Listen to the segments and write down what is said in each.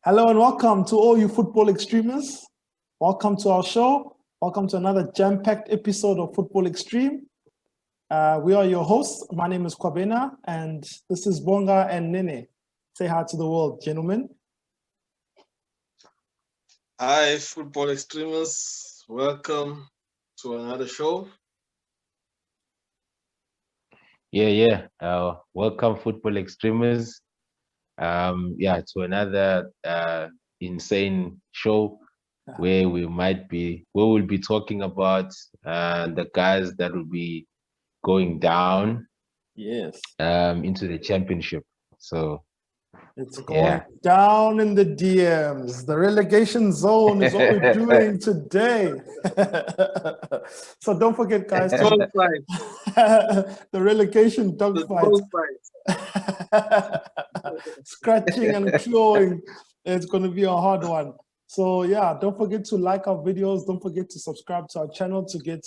Hello and welcome to all you football extremists. Welcome to our show. Welcome to another jam-packed episode of Football Extreme. We are your hosts. My name is Kwabena and this is Bonga and Nene. Say hi to the world, gentlemen. Hi, football extremists. Welcome to another show. Welcome, football extremists. To another insane show where we'll be talking about the guys that will be going down into the championship. So it's going down in the DMs. The relegation zone is what we're doing today. So don't forget, guys. The relegation dogfight. Scratching and clawing. It's going to be a hard one. So yeah, don't forget to like our videos. Don't forget to subscribe to our channel to get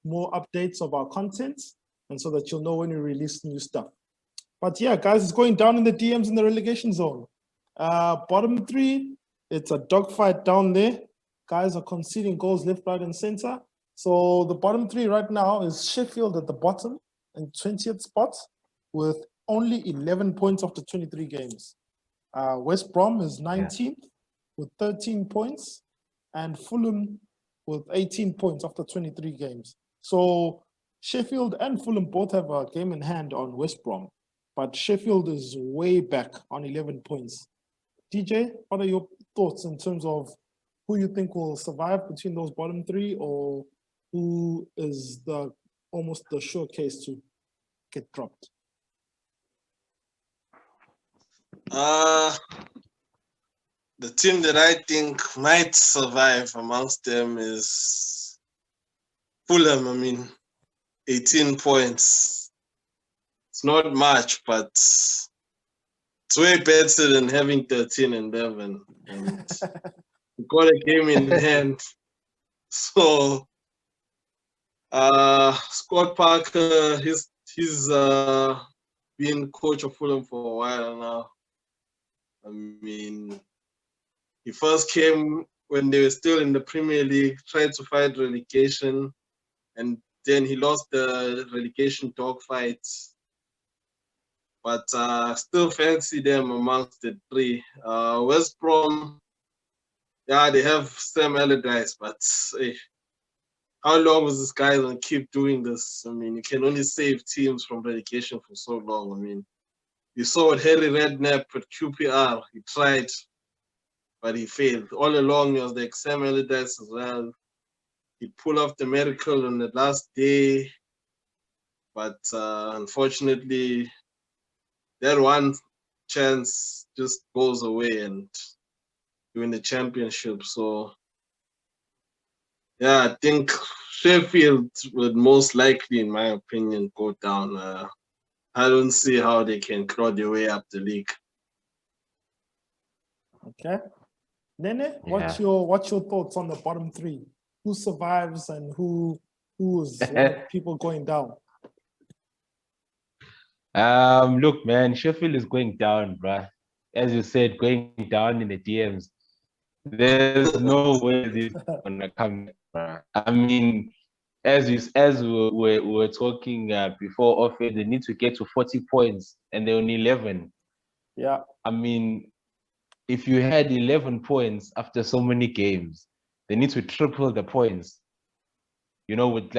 more updates of our content and so that you'll know when we release new stuff. But yeah, guys, it's going down in the DMs in the relegation zone. Bottom three, it's a dogfight down there. Guys are conceding goals left, right, and center. So the bottom three right now is Sheffield at the bottom in 20th spot with only 11 points after 23 games. West Brom is 19th with 13 points and Fulham with 18 points after 23 games. So Sheffield and Fulham both have a game in hand on West Brom. But Sheffield is way back on 11 points. DJ, what are your thoughts in terms of who you think will survive between those bottom three, or who is almost the sure case to get dropped? The team that I think might survive amongst them is Fulham. 18 points. It's not much, but it's way better than having 13 and 11. And we got a game in hand. So Scott Parker, he's been coach of Fulham for a while now. He first came when they were still in the Premier League, tried to fight relegation, and then he lost the relegation dogfight. But still fancy them amongst the three. West Brom, they have Sam Allardyce, but how long is this guy going to keep doing this? You can only save teams from relegation for so long. You saw what Harry Redknapp at QPR, he tried, but he failed. All along, he was like Sam Allardyce as well. He'd pull off the miracle on the last day, but unfortunately, that one chance just goes away and you win the championship. So, I think Sheffield would most likely, in my opinion, go down. I don't see how they can claw their way up the league. Okay. Nene, what's your thoughts on the bottom three? Who survives and who is people going down? Look, man, Sheffield is going down, bruh. As you said, going down in the DMs. There's no way this is gonna come back, bruh. As we were talking before off it, they need to get to 40 points and they're on 11. Yeah. If you had 11 points after so many games, they need to triple the points. With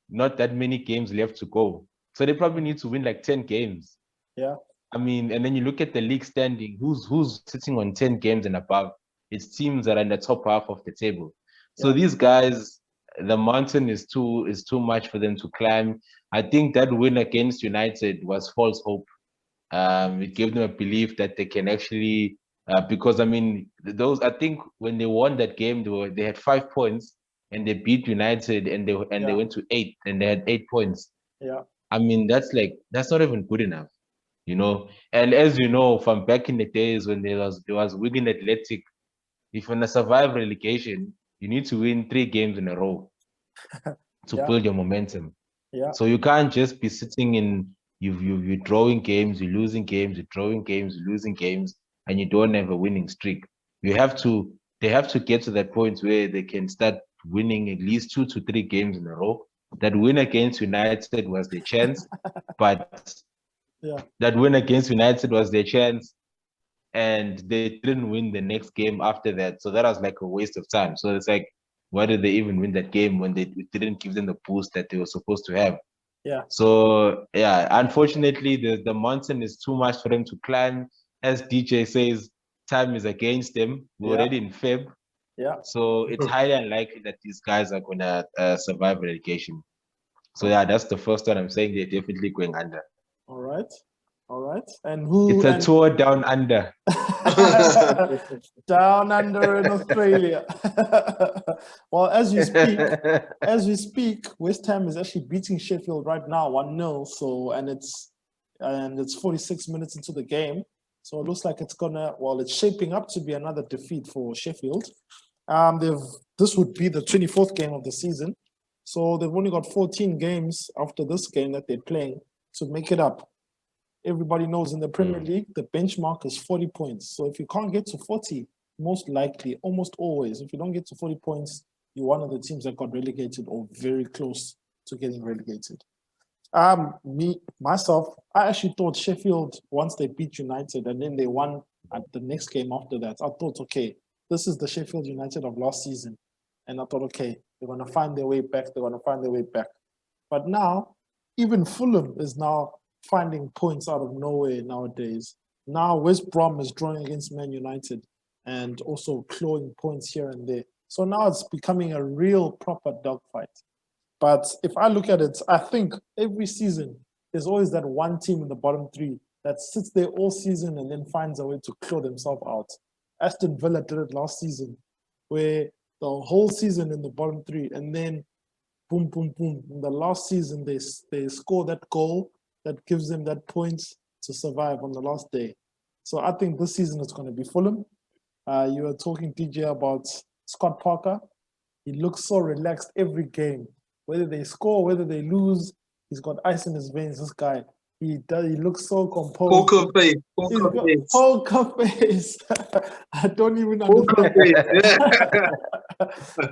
not that many games left to go. So they probably need to win 10 games. Yeah. And then you look at the league standing, who's sitting on 10 games and above. It's teams that are in the top half of the table. So these guys, the mountain is too much for them to climb. I think that win against United was false hope. It gave them a belief that they can actually, because I think when they won that game, they had 5 points and they beat United and they went to 8 and they had 8 points. Yeah. That's not even good enough, And as you know, from back in the days when there was Wigan Athletic, if you want to survive relegation, you need to win 3 games in a row to build your momentum. Yeah. So you can't just be sitting in you're drawing games, you're losing games, you're drawing games, you're losing games, and you don't have a winning streak. they have to get to that point where they can start winning at least 2 to 3 games in a row. That win against United was their chance, but that win against United was their chance, and they didn't win the next game after that. So that was like a waste of time. So it's like, why did they even win that game when they didn't give them the boost that they were supposed to have? Yeah. So yeah, unfortunately, the mountain is too much for them to climb. As DJ says, time is against them. We're already in Feb. Yeah. So it's highly unlikely that these guys are gonna survive relegation. So yeah, that's the first one I'm saying they're definitely going under. All right. All right. And who? It's a tour down under. Down under in Australia. Well, as we speak, West Ham is actually beating Sheffield right now 1-0. So and it's 46 minutes into the game. So it looks like it's shaping up to be another defeat for Sheffield. This would be the 24th game of the season. So they've only got 14 games after this game that they're playing to make it up. Everybody knows in the Premier League, the benchmark is 40 points. So if you can't get to 40, most likely, almost always, if you don't get to 40 points, you're one of the teams that got relegated or very close to getting relegated. Myself, I actually thought Sheffield, once they beat United and then they won at the next game after that, I thought, okay, this is the Sheffield United of last season. And I thought, okay, they're going to find their way back. They're going to find their way back. But now, even Fulham is now finding points out of nowhere nowadays. Now West Brom is drawing against Man United and also clawing points here and there. So now it's becoming a real proper dogfight. But if I look at it, I think every season there's always that one team in the bottom three that sits there all season and then finds a way to claw themselves out. Aston Villa did it last season, where the whole season in the bottom three, and then boom, boom, boom. In the last season, they score that goal that gives them that points to survive on the last day. So I think this season is going to be Fulham. You were talking, DJ, about Scott Parker. He looks so relaxed every game. Whether they score, whether they lose, he's got ice in his veins, this guy. He looks so composed. Poker face. Poker face. I don't even understand.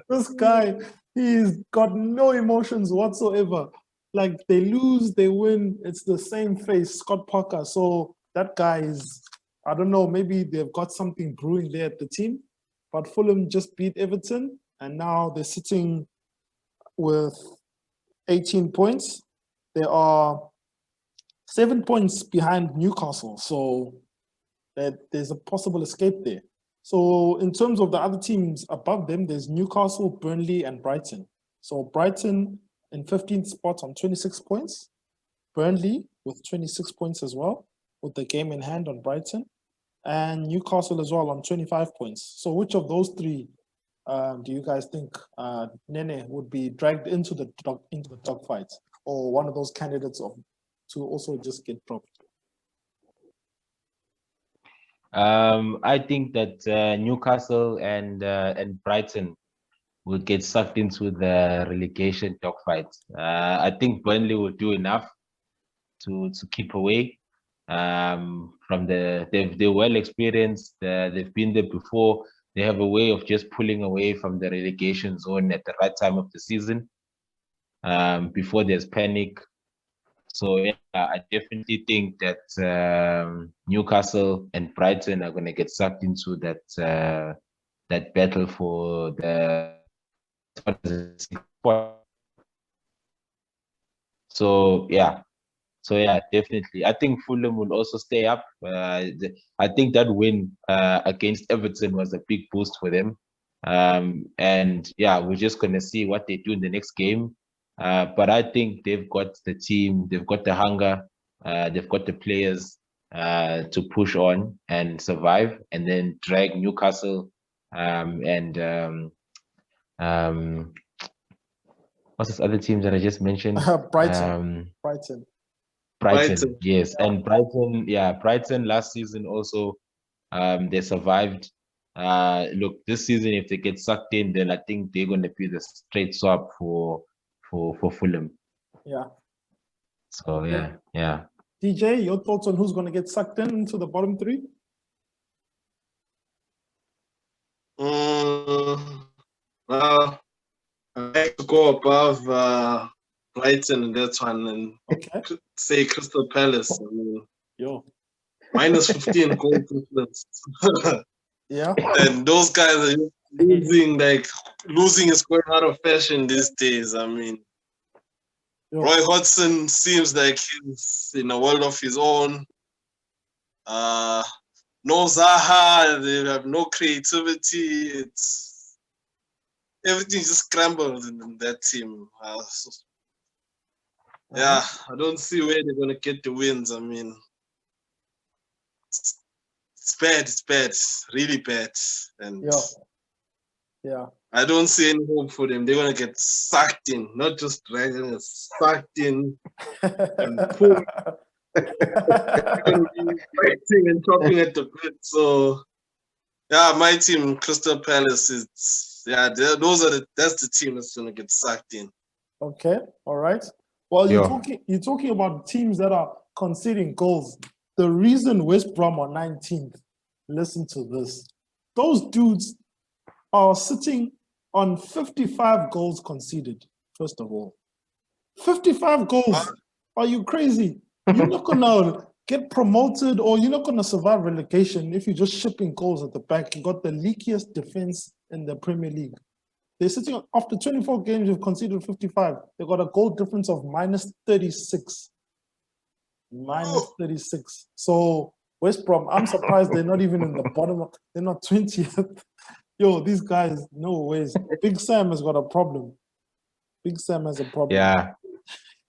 This guy, he's got no emotions whatsoever. Like they lose, they win, it's the same face, Scott Parker. So that guy is, I don't know, maybe they've got something brewing there at the team. But Fulham just beat Everton, and now they're sitting with 18 points. They are 7 points behind Newcastle, so there's a possible escape there. So in terms of the other teams above them, there's Newcastle, Burnley, and Brighton. So Brighton in 15th spot on 26 points. Burnley with 26 points as well, with the game in hand on Brighton. And Newcastle as well on 25 points. So which of those three do you guys think Nene would be dragged into the dogfight, or one of those candidates to also just get dropped? I think that Newcastle and Brighton will get sucked into the relegation dogfight. I think Burnley will do enough to keep away from they're well experienced. They've been there before. They have a way of just pulling away from the relegation zone at the right time of the season, before there's panic. So yeah, I definitely think that Newcastle and Brighton are going to get sucked into that battle for the. So yeah, definitely. I think Fulham will also stay up. I think that win against Everton was a big boost for them. And yeah, we're just gonna see what they do in the next game. But I think they've got the team, they've got the hunger, they've got the players to push on and survive, and then drag Newcastle and what's this other team that I just mentioned? Brighton. Brighton, yes. And Brighton last season also, they survived. Look, this season, if they get sucked in, then I think they're going to be the straight swap for Fulham. Yeah. So yeah. DJ, your thoughts on who's going to get sucked into the bottom three? go above Brighton in that one and say Crystal Palace. I mean, minus 15 goal difference. Yeah. And those guys are losing is going out of fashion these days. I mean, Roy Hodgson seems like he's in a world of his own. No Zaha, they have no creativity. It's everything just scrambled in that team. Yeah, I don't see where they're gonna get the wins. I mean, it's bad. It's bad. It's really bad. And I don't see any hope for them. They're gonna get sucked in, not just dragged, sucked in and pulled. Gonna be fighting and chopping at the bit. So yeah, my team, Crystal Palace, that's the team that's gonna get sucked in. Okay, all right. Well, you're talking about teams that are conceding goals. The reason West Brom are 19th, listen to this. Those dudes are sitting on 55 goals conceded, first of all. 55 goals. Are you crazy? You're not going to get promoted or you're not going to survive relegation if you're just shipping goals at the back. You got the leakiest defense in the Premier League. They're sitting after 24 games, you've conceded 55. They've got a goal difference of minus 36. Minus 36. So West Brom, I'm surprised they're not even in the bottom. They're not 20th. Yo, these guys, no ways. Big Sam has got a problem. Big Sam has a problem. Yeah.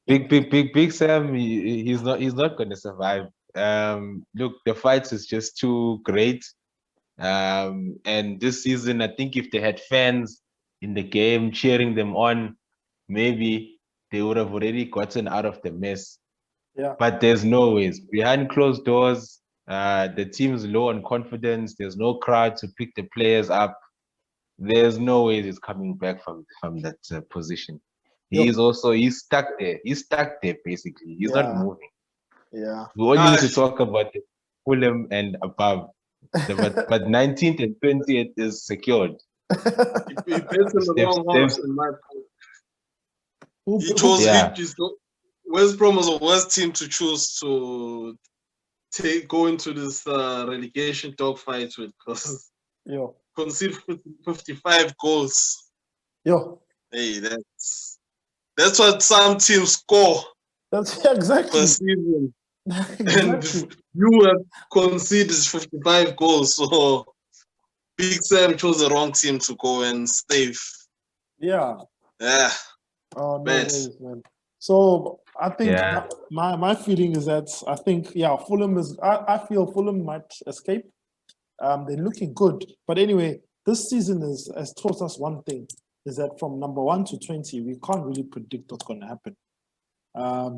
Big Sam, he's not going to survive. Look, the fight is just too great. And this season, I think if they had fans in the game cheering them on, maybe they would have already gotten out of the mess. Yeah. But there's no ways. Behind closed doors, the team's low on confidence. There's no crowd to pick the players up. There's no way he's coming back from that position. He's stuck there. He's stuck there, basically. He's not moving. Yeah. We only need to talk about the Fulham and above. But 19th and 20th is secured. He bets in the wrong horse in my point. He chose West Brom was the worst team to choose to go into this relegation dogfight with because concede 55 goals. Hey, that's what some teams score. That's exactly. Per season. And you have conceded 55 goals, so Big Sam chose the wrong team to go and save. Yeah. Yeah. Oh, no ways, man. So I think my feeling is that I think Fulham is. I feel Fulham might escape. They're looking good, but anyway, this season has taught us one thing: is that from number 1 to 20, we can't really predict what's going to happen.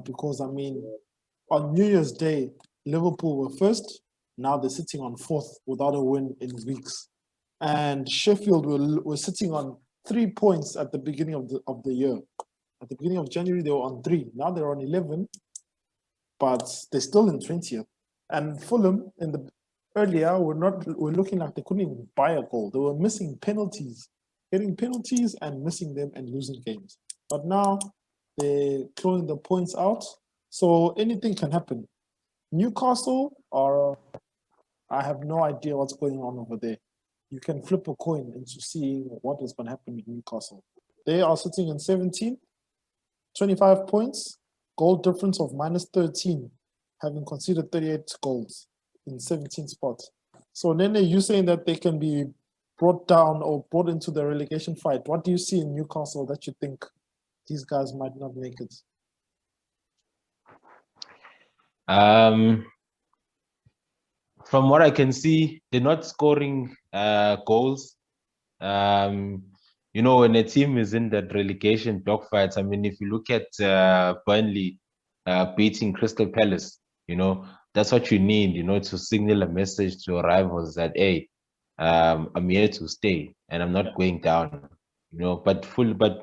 Because I mean, on New Year's Day, Liverpool were first. Now they're sitting on 4th without a win in weeks, and Sheffield were sitting on 3 points at the beginning of the year. At the beginning of January, they were on 3. Now they're on 11, but they're still in 20th. And Fulham, earlier, were looking like they couldn't even buy a goal. They were missing penalties, getting penalties and missing them and losing games. But now they're throwing the points out, so anything can happen. Newcastle I have no idea what's going on over there. You can flip a coin into seeing what is going to happen with Newcastle. They are sitting in 17th. 25 points, goal difference of minus 13, having conceded 38 goals in 17th spot. So Nene, you saying that they can be brought down or brought into the relegation fight. What do you see in Newcastle that you think these guys might not make it? From what I can see, they're not scoring goals. You know, when a team is in that relegation dogfights, I mean, if you look at Burnley beating Crystal Palace, you know, that's what you need, you know, to signal a message to your rivals that, hey, I'm here to stay and I'm not going down, you know. But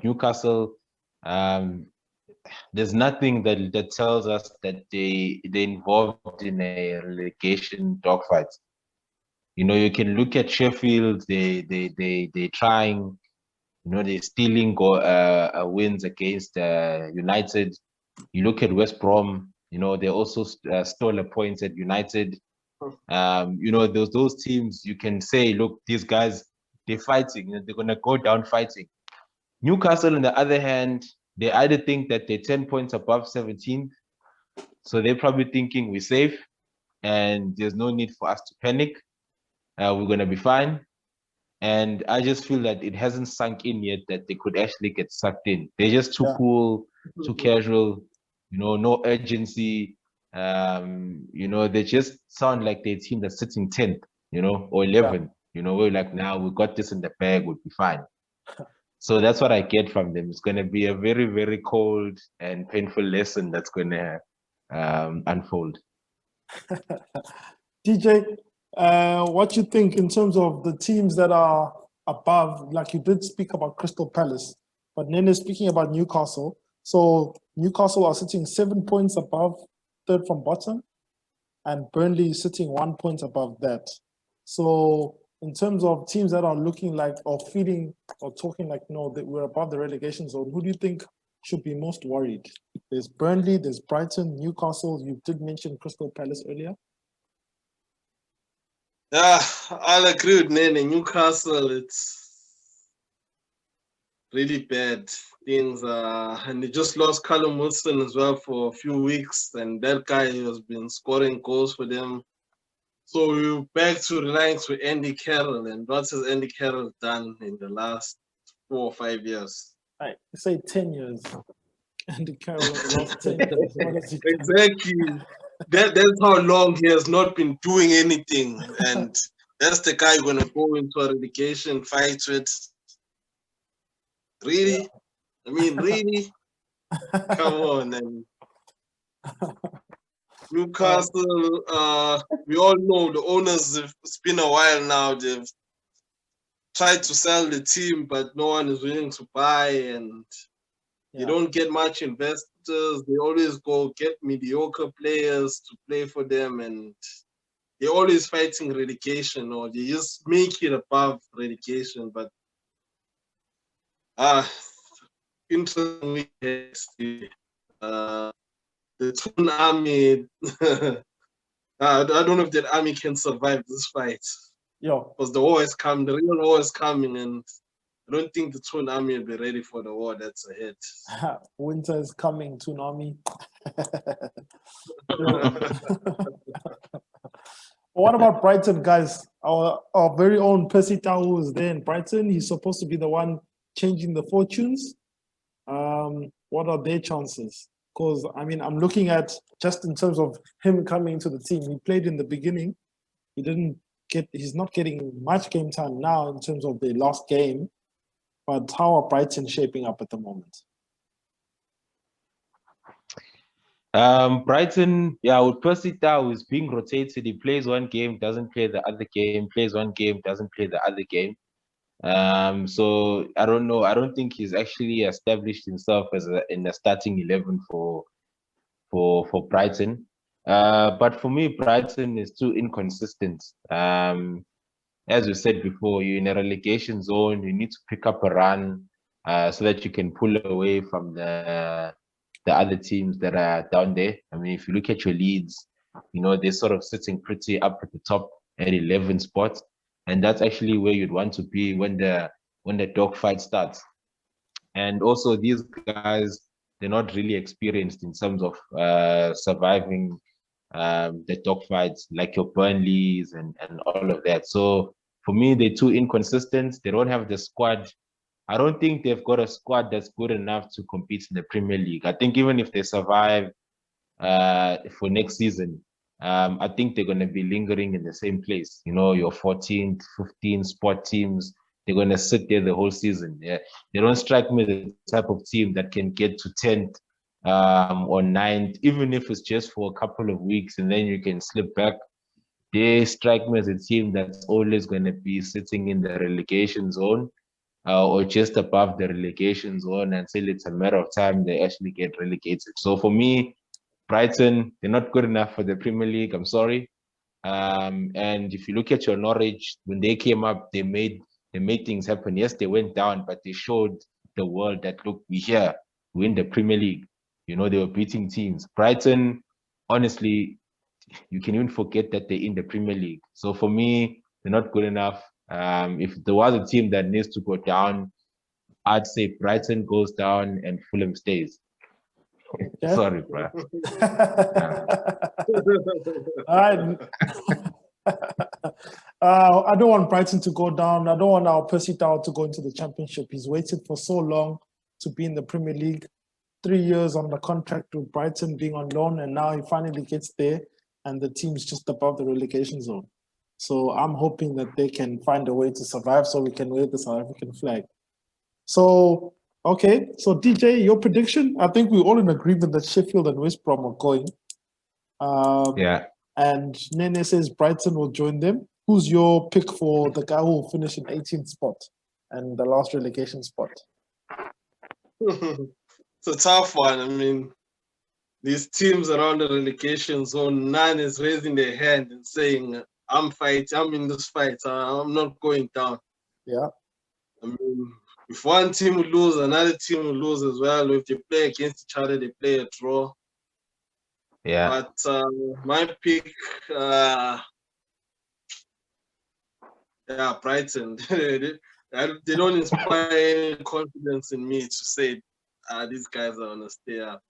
Newcastle, there's nothing that tells us that they're involved in a relegation dogfight. You know, you can look at Sheffield, they're trying. You know, they're stealing wins against United. You look at West Brom. You know, they also stole a point at United. You know, those teams, you can say, look, these guys, they're fighting. You know, they're gonna go down fighting. Newcastle, on the other hand, they either think that they're 10 points above 17th, so they're probably thinking we're safe and there's no need for us to panic. We're gonna be fine. And I just feel that it hasn't sunk in yet that they could actually get sucked in. They're just too cool, too casual, you know, no urgency. You know, they just sound like they're a team that's sitting 10th, you know, or 11th. You know, we're like, now we got this in the bag, we'll be fine. So that's what I get from them. It's going to be a very, very cold and painful lesson that's going to unfold. DJ, what you think in terms of the teams that are above? Like you did speak about Crystal Palace, but Nene is speaking about Newcastle. So Newcastle are sitting 7 points above, third from bottom, and Burnley is sitting 1 point above that. So in terms of teams that are looking like or feeling or talking like, no, that we're above the relegation zone, who do you think should be most worried? There's Burnley, there's Brighton, Newcastle. You did mention Crystal Palace earlier. Yeah, I'll agree with Nene. Newcastle, it's really bad things. And they just lost Callum Wilson as well for a few weeks, and that guy has been scoring goals for them. So we're back to relying on Andy Carroll, and what has Andy Carroll done in the last 4 or 5 years? I say 10 years. Andy Carroll in the last 10 years. What has he done? Exactly. That's how long he has not been doing anything, and that's the guy you're gonna go into a relegation fight with. Really? Yeah. I mean, really? Come on, man. Newcastle, we all know the owners, it's been a while now, they've tried to sell the team, but no one is willing to buy, and they don't get much investors. They always go get mediocre players to play for them, and they're always fighting relegation, or they just make it above relegation. But interesting the Toon Army. I don't know if that army can survive this fight. Because the war is coming, the real war is coming, and I don't think the Toon Army will be ready for the war that's ahead. Winter is coming, Toon Army. What about Brighton, guys? Our very own Percy Tau is there in Brighton. He's supposed to be the one changing the fortunes. What are their chances? Because, I mean, I'm looking at just in terms of him coming into the team. He played in the beginning. He's not getting much game time now in terms of the last game. But how are Brighton shaping up at the moment? Brighton, with Percy Tau is being rotated. He plays one game, doesn't play the other game, plays one game, doesn't play the other game. So I don't know. I don't think he's actually established himself as in the starting 11 for Brighton. But for me, Brighton is too inconsistent. As we said before, you're in a relegation zone. You need to pick up a run so that you can pull away from the other teams that are down there. I mean, if you look at your Leeds, you know, they're sort of sitting pretty up at the top at 11 spots. And that's actually where you'd want to be when the dogfight starts. And also these guys, they're not really experienced in terms of surviving the dogfights like your Burnleys and all of that. So for me, they're too inconsistent. They don't have the squad. I don't think they've got a squad that's good enough to compete in the Premier League. I think even if they survive for next season, I think they're going to be lingering in the same place. You know, your 14th, 15th spot teams, they're going to sit there the whole season. Yeah, they don't strike me the type of team that can get to 10th or 9th, even if it's just for a couple of weeks and then you can slip back. They strike me as a team that's always going to be sitting in the relegation zone or just above the relegation zone until it's a matter of time they actually get relegated. So for me, Brighton, they're not good enough for the Premier League. I'm sorry. And if you look at your Norwich, when they came up, they made They made things happen. Yes, they went down, but they showed the world that, look, we're here. We're in the Premier League. You know, they were beating teams. Brighton, honestly, you can even forget that they're in the Premier League. So for me, they're not good enough. If there was a team that needs to go down, I'd say Brighton goes down and Fulham stays. Okay. Sorry, bro. All right. I don't want Brighton to go down. I don't want our Percy Tau to go into the Championship. He's waited for so long to be in the Premier League. 3 years on the contract with Brighton being on loan, and now he finally gets there and the team's just above the relegation zone. So I'm hoping that they can find a way to survive so we can wave the South African flag. So, okay. So DJ, your prediction? I think we're all in agreement that Sheffield and West Brom are going. Yeah. And Nene says Brighton will join them. Who's your pick for the guy who will finish in 18th spot and the last relegation spot? It's a tough one. I mean, these teams around the relegation zone, none is raising their hand and saying, I'm in this fight, I'm not going down. Yeah. I mean, if one team will lose, another team will lose as well. If they play against each other, they play a draw. Yeah. But my pick, Brighton. They don't inspire any confidence in me to say, these guys are gonna stay up.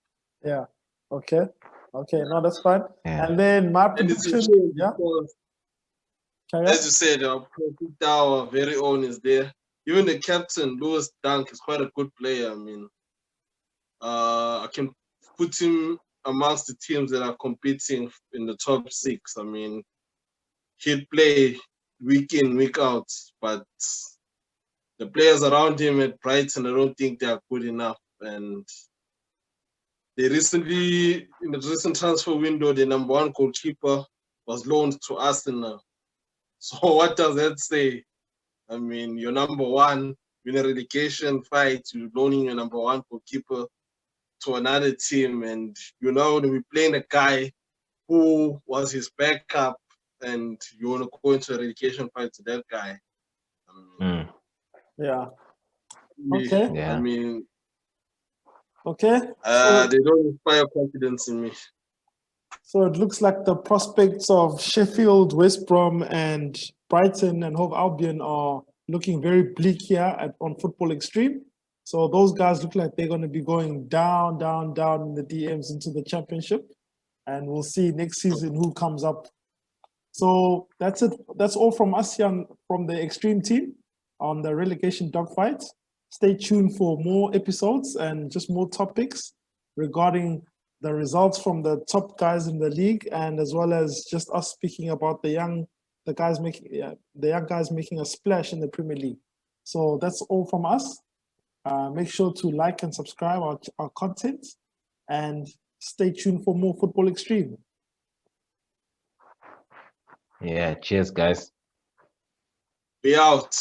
Yeah. Okay. No, that's fine. Yeah. And then my And it's a prediction. shame Yeah. because, Carry as on. you said, our very own is there. Even the captain, Lewis Dunk, is quite a good player. I mean, I can put him amongst the teams that are competing in the top 6. I mean, he'd play week in, week out, but the players around him at Brighton, I don't think they are good enough. And they recently, in the recent transfer window, the number 1 goalkeeper was loaned to Arsenal. So what does that say? I mean, you're number 1 in a relegation fight, you're loaning your number 1 goalkeeper to another team, and you know we're playing a guy who was his backup, and you want to go into a relegation fight to that guy. Yeah. Okay. Yeah. I mean, Okay. they don't inspire confidence in me. So it looks like the prospects of Sheffield, West Brom, and Brighton and Hove Albion are looking very bleak here on Football Xstream. So those guys look like they're going to be going down in the DMs into the Championship. And we'll see next season who comes up. So that's it. That's all from us here from the Xstream team on the relegation dogfight. Stay tuned for more episodes and just more topics regarding the results from the top guys in the league, and as well as just us speaking about the young guys making a splash in the Premier League. So that's all from us. Make sure to like and subscribe our content, and stay tuned for more Football Xstream. Yeah. Cheers, guys. Be out.